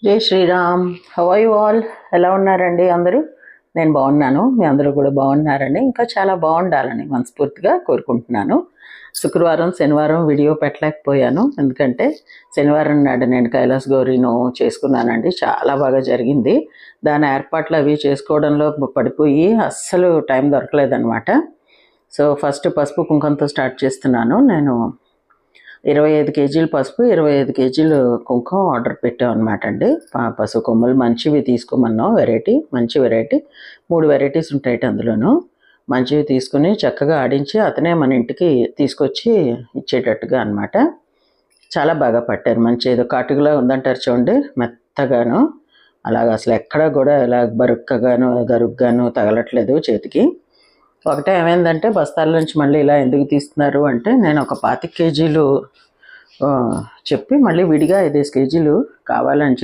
జై Shriram. How are you all? ఎలా ఉన్నారండి అందరూ? నేను బాగున్నాను. మీ అందరూ కూడా బాగున్నారండి. ఇంకా చాలా బాగుండాలని మనస్ఫూర్తిగా కోరుకుంటున్నాను. శుక్రవారం శనివారం వీడియో పెట్టలేకపోయాను, ఎందుకంటే శనివారం నాడు నేను కైలాస్ గౌరీను చేసుకున్నానండి. చాలా బాగా జరిగింది. దాని ఏర్పాట్లు అవి చేసుకోవడంలో పడిపోయి అస్సలు టైం దొరకలేదనమాట. సో ఫస్ట్ పసుపు కుంకంతో స్టార్ట్ చేస్తున్నాను. నేను 25 కేజీలు పసుపు, 25 కేజీలు కుంకుమ ఆర్డర్ పెట్టామన్నమాట అండి. పసుపు కొమ్మలు మంచివి తీసుకోమన్నాం, మంచి వెరైటీ. 3 వెరైటీస్ ఉంటాయి అందులోనూ. మంచివి తీసుకుని చక్కగా ఆడించి అతనే మన ఇంటికి తీసుకొచ్చి ఇచ్చేటట్టుగా అనమాట. చాలా బాగా పట్టారు. మంచి ఏదో కాటుకలా ఉందంటారు చూడండి, మెత్తగాను. అలాగ అసలు ఎక్కడా కూడా ఇలా గరుగ్గాను తగలట్లేదు చేతికి. ఒకటే ఏమైందంటే బస్తాల నుంచి మళ్ళీ ఇలా ఎందుకు తీస్తున్నారు అంటే, నేను ఒక 25 కేజీలు చెప్పి మళ్ళీ విడిగా 5 కేజీలు కావాలని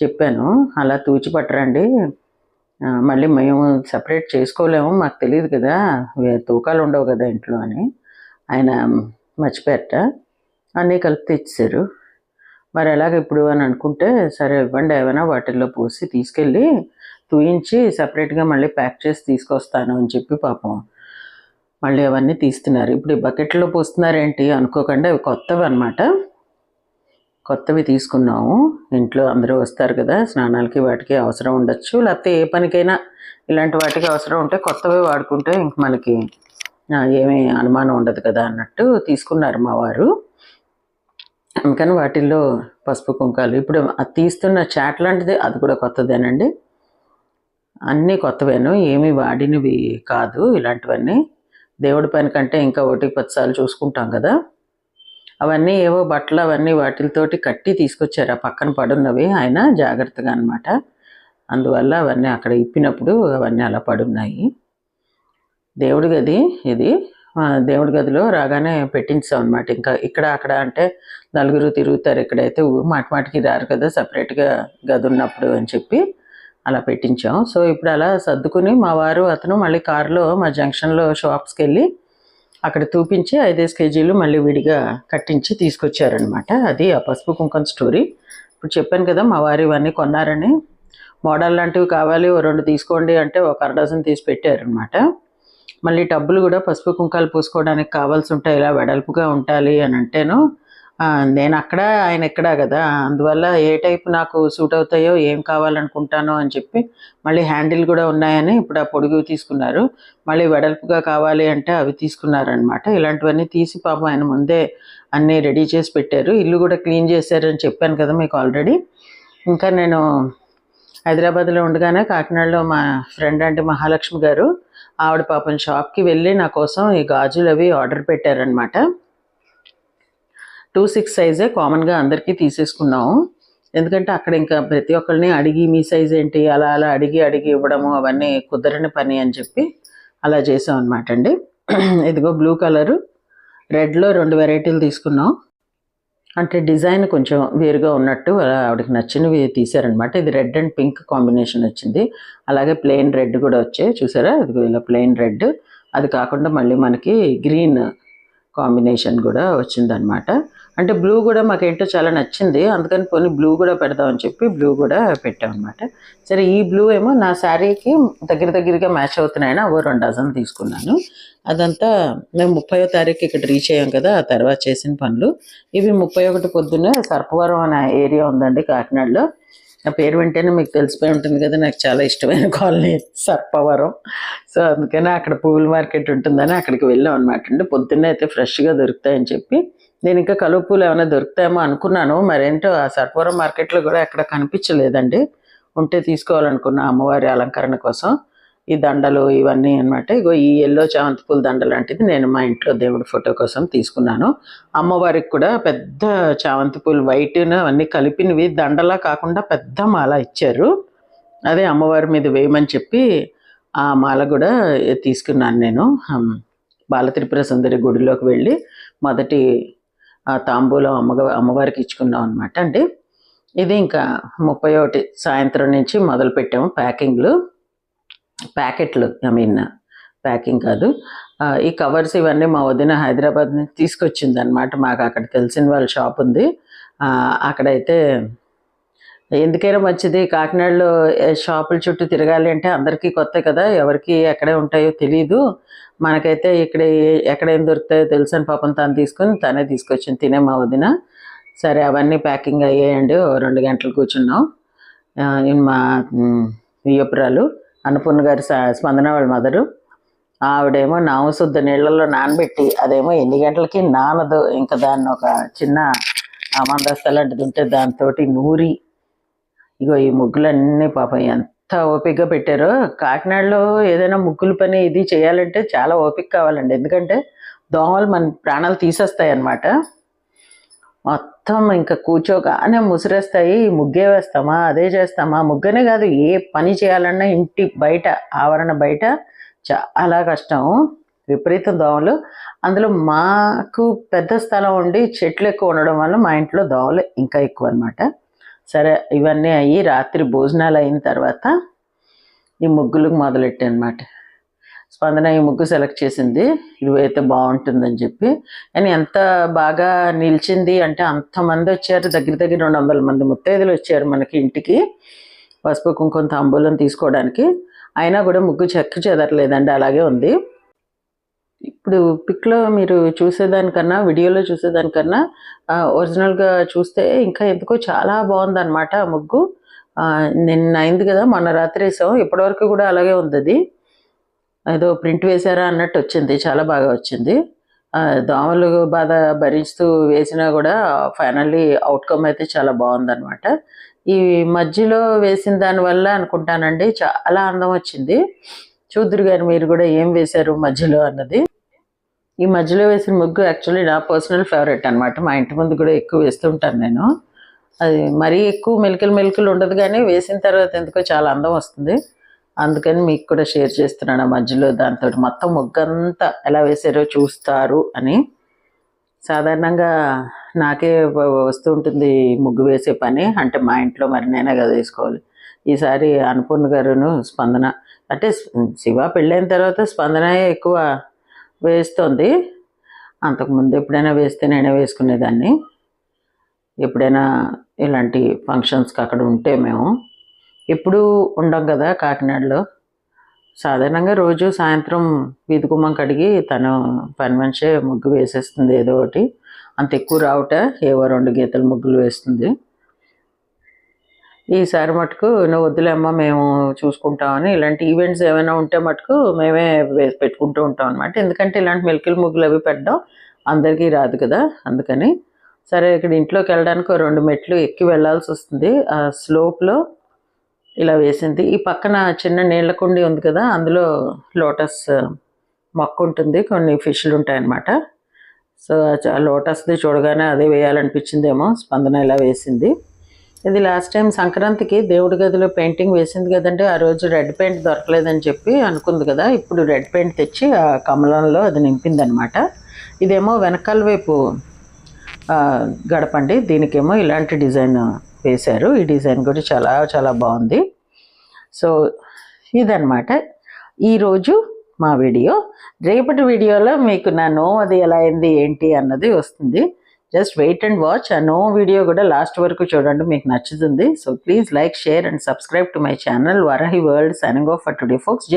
చెప్పాను. అలా తూచి పట్టరండి, మళ్ళీ మేము సపరేట్ చేసుకోలేము, మాకు తెలియదు కదా, తూకాలు ఉండవు కదా ఇంట్లో అని ఆయన మర్చిపోయారట. అన్నీ కలిపి తెచ్చారు. మరి ఎలాగ ఇప్పుడు అని అనుకుంటే, సరే ఇవ్వండి ఏమైనా వాటిల్లో పోసి తీసుకెళ్ళి తూయించి సపరేట్గా మళ్ళీ ప్యాక్ చేసి తీసుకొస్తాను అని చెప్పి పాపం మళ్ళీ అవన్నీ తీస్తున్నారు. ఇప్పుడు ఈ బకెట్లో పోస్తున్నారేంటి అనుకోకుండా, అవి కొత్తవి అనమాట. కొత్తవి తీసుకున్నాము. ఇంట్లో అందరూ వస్తారు కదా, స్నానాలకి వాటికి అవసరం ఉండొచ్చు, లేకపోతే ఏ పనికైనా ఇలాంటి వాటికి అవసరం ఉంటే కొత్తవి వాడుకుంటే ఇంక మనకి ఏమీ అనుమానం ఉండదు కదా అన్నట్టు తీసుకున్నారు మా వారు. అందుకని వాటిల్లో పసుపు కుంకాలు. ఇప్పుడు అది తీస్తున్న చాట్ లాంటిది, అది కూడా కొత్తదేనండి. అన్నీ కొత్తవేను, ఏమీ వాడినవి కాదు ఇలాంటివన్నీ. దేవుడి పని కంటే ఇంకా 1-10 సార్లు చూసుకుంటాం కదా. అవన్నీ ఏవో బట్టలు అవన్నీ వాటితోటి కట్టి తీసుకొచ్చారు, ఆ పక్కన పడున్నవి ఆయన జాగ్రత్తగా అనమాట. అందువల్ల అవన్నీ అక్కడ ఇప్పినప్పుడు అవన్నీ అలా పడున్నాయి. దేవుడి గది ఇది. దేవుడి గదిలో రాగానే పెట్టించాం అనమాట. ఇంకా ఇక్కడ అక్కడ అంటే నలుగురు తిరుగుతారు, ఇక్కడైతే మాటికి రారు కదా సపరేట్గా గది ఉన్నప్పుడు అని చెప్పి అలా పెట్టించాం. సో ఇప్పుడు అలా సర్దుకుని మా వారు అతను మళ్ళీ కారులో మా జంక్షన్లో షాప్స్కి వెళ్ళి అక్కడ చూపించి 5 కేజీలు మళ్ళీ విడిగా కట్టించి తీసుకొచ్చారనమాట. అది ఆ పసుపు కుంకం స్టోరీ. ఇప్పుడు చెప్పాను కదా మా వారు ఇవన్నీ కొన్నారని. మోడల్ లాంటివి కావాలి, 2 తీసుకోండి అంటే ఒక 1/2 డజన్ తీసి పెట్టారనమాట. మళ్ళీ టబ్బులు కూడా పసుపు కుంకాలు పూసుకోవడానికి కావాల్సి ఉంటాయి, ఇలా వెడల్పుగా ఉండాలి అని అంటేను నేను అక్కడ ఆయన ఎక్కడా కదా, అందువల్ల ఏ టైపు నాకు సూట్ అవుతాయో ఏం కావాలనుకుంటానో అని చెప్పి మళ్ళీ హ్యాండిల్ కూడా ఉన్నాయని ఇప్పుడు ఆ పొడుగు తీసుకున్నారు. మళ్ళీ వెడల్పుగా కావాలి అంటే అవి తీసుకున్నారనమాట. ఇలాంటివన్నీ తీసి పాపం ఆయన ముందే అన్నీ రెడీ చేసి పెట్టారు. ఇల్లు కూడా క్లీన్ చేశారని చెప్పాను కదా మీకు ఆల్రెడీ. ఇంకా నేను హైదరాబాద్లో ఉండగానే కాకినాడలో మా ఫ్రెండ్ అంటే మహాలక్ష్మి గారు, ఆవిడ పాపం షాప్కి వెళ్ళి నా కోసం ఈ గాజులు అవి ఆర్డర్ పెట్టారనమాట. 2-6 సైజే కామన్గా అందరికీ తీసేసుకున్నాము. ఎందుకంటే అక్కడ ఇంకా ప్రతి ఒక్కరిని అడిగి మీ సైజ్ ఏంటి అలా అడిగి ఇవ్వడము అవన్నీ కుదరని పని అని చెప్పి అలా చేసాం అనమాట అండి. ఇదిగో బ్లూ కలరు, రెడ్లో 2 వెరైటీలు తీసుకున్నాం. అంటే డిజైన్ కొంచెం వేరుగా ఉన్నట్టు ఆవిడకి నచ్చినవి తీశారనమాట. ఇది రెడ్ అండ్ పింక్ కాంబినేషన్ వచ్చింది. అలాగే ప్లెయిన్ రెడ్ కూడా వచ్చాయి, చూసారా, ఇది ఇలా ప్లెయిన్ రెడ్. అది కాకుండా మళ్ళీ మనకి గ్రీన్ కాంబినేషన్ కూడా వచ్చిందనమాట. అంటే బ్లూ కూడా మాకేంటో చాలా నచ్చింది, అందుకని పోనీ బ్లూ కూడా పెడదామని చెప్పి బ్లూ కూడా పెట్టామన్నమాట. సరే ఈ బ్లూ ఏమో నా శారీకి దగ్గరగా మ్యాచ్ అవుతున్నాయని 2 డజన్ తీసుకున్నాను. అదంతా మేము 30వ తారీఖు ఇక్కడ రీచ్ అయ్యాం కదా, ఆ తర్వాత చేసిన పనులు ఇవి. 31 పొద్దున్నే సర్పవరం అనే ఏరియా ఉందండి కాకినాడలో. ఆ పేరు వింటేనే మీకు తెలిసిపోయి ఉంటుంది కదా, నాకు చాలా ఇష్టమైన కాలనీ సర్పవరం. సో అందుకని అక్కడ పువ్వుల మార్కెట్ ఉంటుందని అక్కడికి వెళ్ళాం అనమాట అండి. పొద్దున్నే అయితే ఫ్రెష్గా దొరుకుతాయని చెప్పి, నేను ఇంకా కలువ పూలు ఏమైనా దొరుకుతాయేమో అనుకున్నాను, మరేంటో ఆ సర్పవరం మార్కెట్లో కూడా ఎక్కడ కనిపించలేదండి. ఉంటే తీసుకోవాలనుకున్నా అమ్మవారి అలంకరణ కోసం. ఈ దండలు ఇవన్నీ అనమాట. ఇగో ఈ ఎల్లో చామంతి పూల దండ లాంటిది నేను మా ఇంట్లో దేవుడి ఫోటో కోసం తీసుకున్నాను. అమ్మవారికి కూడా పెద్ద చామంతి పూలు వైట్ను అవన్నీ కలిపినవి దండలా కాకుండా పెద్ద మాల ఇచ్చారు. అదే అమ్మవారి మీద వేయమని చెప్పి ఆ మాల కూడా తీసుకున్నాను నేను. బాలత్రిపుర సుందరి గుడిలోకి వెళ్ళి మొదటి తాంబూలం అమ్మవారికి ఇచ్చుకున్నాం అనమాట అండి. ఇది ఇంకా 31 సాయంత్రం నుంచి మొదలు పెట్టాము ప్యాకెట్లు, ప్యాకింగ్ కాదు, ఈ కవర్స్ ఇవన్నీ మా వదిన హైదరాబాద్ నుంచి తీసుకొచ్చింది అనమాట. మాకు అక్కడ తెలిసిన వాళ్ళ షాప్ ఉంది, అక్కడైతే ఎందుకైనా మంచిది. కాకినాడలో షాపుల చుట్టూ తిరగాలి అంటే అందరికీ కొత్త కదా, ఎవరికి ఎక్కడే ఉంటాయో తెలీదు. మనకైతే ఇక్కడ ఎక్కడేం దొరుకుతాయో తెలుసని పాపం తను తీసుకొని తనే తీసుకొచ్చింది తినే మా వదిన. సరే అవన్నీ ప్యాకింగ్ అయ్యాయండి. 2 గంటలు కూర్చున్నాం. మా వియ్యపురాలు అన్నపూర్ణ గారి స్పందన వాళ్ళ మదరు, ఆవిడేమో నామశుద్ధ నీళ్ళల్లో నానబెట్టి, అదేమో ఎన్ని గంటలకి నానదు. ఇంకా దాన్ని ఒక చిన్న మందస్త లాంటిది ఉంటే దాంతో నూరి, ఇగో ఈ ముగ్గులన్నీ పాపం ఎంత ఓపికగా పెట్టారో. కాకినాడలో ఏదైనా ముగ్గుల పని ఇది చేయాలంటే చాలా ఓపిక కావాలండి, ఎందుకంటే దోమలు మన ప్రాణాలు తీసేస్తాయి అన్నమాట. మొత్తం ఇంకా కూర్చోగానే ముసిరేస్తాయి. ముగ్గే వేస్తామా, అదే చేస్తామా, ముగ్గనే కాదు ఏ పని చేయాలన్నా ఇంటి బయట ఆవరణ బయట చాలా కష్టం, విపరీతం దోమలు. అందులో మాకు పెద్ద స్థలం ఉండి చెట్లు ఎక్కువ ఉండడం వల్ల మా ఇంట్లో దోమలు ఇంకా ఎక్కువ అనమాట. సరే ఇవన్నీ అయ్యి రాత్రి భోజనాలు అయిన తర్వాత ఈ ముగ్గులకు మొదలెట్టాను అనమాట. స్పందన ఈ ముగ్గు సెలెక్ట్ చేసింది, ఇది అయితే బాగుంటుందని చెప్పి. కానీ ఎంత బాగా నిలిచింది అంటే అంతమంది వచ్చారు, దగ్గర 200 మంది ముత్తైదులు వచ్చారు మనకి ఇంటికి పసుపు కుంకుమ తాంబూలం తీసుకోవడానికి. అయినా కూడా ముగ్గు చెక్కు చెదరలేదండి, అలాగే ఉంది. ఇప్పుడు పిక్లో మీరు చూసేదానికన్నా వీడియోలో చూసేదానికన్నా ఒరిజినల్గా చూస్తే ఇంకా ఎందుకో చాలా బాగుందన్నమాట ముగ్గు. నిన్న అయింది కదా, మొన్న రాత్రి వేసాం, ఇప్పటివరకు కూడా అలాగే ఉంది. అది ఏదో ప్రింట్ వేసారా అన్నట్టు వచ్చింది, చాలా బాగా వచ్చింది. దోమలు బాధ భరిస్తూ వేసినా కూడా ఫైనల్లీ అవుట్కమ్ అయితే చాలా బాగుందన్నమాట. ఈ మధ్యలో వేసిన దానివల్ల అనుకుంటానండి చాలా అందం వచ్చింది. చూద్దరు గారు మీరు కూడా ఏం వేశారు మధ్యలో అన్నది. ఈ మధ్యలో వేసిన ముగ్గు యాక్చువల్లీ నా పర్సనల్ ఫేవరెట్ అనమాట. మా ఇంటి ముందు కూడా ఎక్కువ వేస్తుంటాను నేను. అది మరీ ఎక్కువ మెలికలు ఉండదు, కానీ వేసిన తర్వాత ఎందుకో చాలా అందం వస్తుంది. అందుకని మీకు కూడా షేర్ చేస్తున్నాను మధ్యలో దాంతో మొత్తం ముగ్గంతా ఎలా వేసారో చూస్తారు అని. సాధారణంగా నాకే వస్తూ ఉంటుంది ముగ్గు వేసే పని, అంటే మా ఇంట్లో మరి నేనే కదా వేసుకోవాలి. ఈసారి అన్నపూర్ణ గారును స్పందన, అంటే శివ పెళ్ళైన తర్వాత స్పందనయే ఎక్కువ వేస్తుంది. అంతకుముందు ఎప్పుడైనా వేస్తే నేనే వేసుకునేదాన్ని. ఎప్పుడైనా ఇలాంటి ఫంక్షన్స్కి అక్కడ ఉంటే మేము ఎప్పుడూ ఉండం కదా కాకినాడలో. సాధారణంగా రోజు సాయంత్రం వీధి గుమ్మం కడిగి తను పని మనిషే ముగ్గు వేసేస్తుంది ఏదో ఒకటి. అంత ఎక్కువ రావుట, ఏవో 2 గీతలు ముగ్గులు వేస్తుంది. ఈసారి మటుకు నువ్వు వద్దులేమ్మ మేము చూసుకుంటామని, ఇలాంటి ఈవెంట్స్ ఏమైనా ఉంటే మటుకు మేమే వేసి పెట్టుకుంటూ ఉంటాం అనమాట. ఎందుకంటే ఇలాంటి మెలికల ముగ్గులు అవి పెట్టడం అందరికీ రాదు కదా, అందుకని. సరే ఇక్కడ ఇంట్లోకి వెళ్ళడానికి 2 మెట్లు ఎక్కి వెళ్ళాల్సి వస్తుంది. ఆ స్లోప్లో ఇలా వేసింది. ఈ పక్కన చిన్న నీళ్ళ కుండి ఉంది కదా, అందులో లోటస్ మొక్క ఉంటుంది, కొన్ని ఫిష్లు ఉంటాయన్నమాట. సో ఆ లోటస్ది చూడగానే అదే వేయాలనిపించిందేమో, స్పందన ఇలా వేసింది. ఇది లాస్ట్ టైం సంక్రాంతికి దేవుడి గదిలో పెయింటింగ్ వేసింది కదండి, ఆ రోజు రెడ్ పెయింట్ దొరకలేదని చెప్పి అనుకుంది కదా, ఇప్పుడు రెడ్ పెయింట్ తెచ్చి ఆ కమలంలో అది నింపింది అనమాట. ఇదేమో వెనకాల వైపు గడపండి, దీనికేమో ఇలాంటి డిజైన్ వేశారు. ఈ డిజైన్ కూడా చాలా చాలా బాగుంది. సో ఇదన్నమాట ఈరోజు మా వీడియో. రేపటి వీడియోలో మీకు నా నో అది ఎలా అయింది ఏంటి అన్నది వస్తుంది. Just wait and watch. ఆ నో వీడియో కూడా లాస్ట్ వరకు చూడండి, మీకు నచ్చుతుంది. So please like, share and subscribe to my channel Varahi world. Signing off for today folks.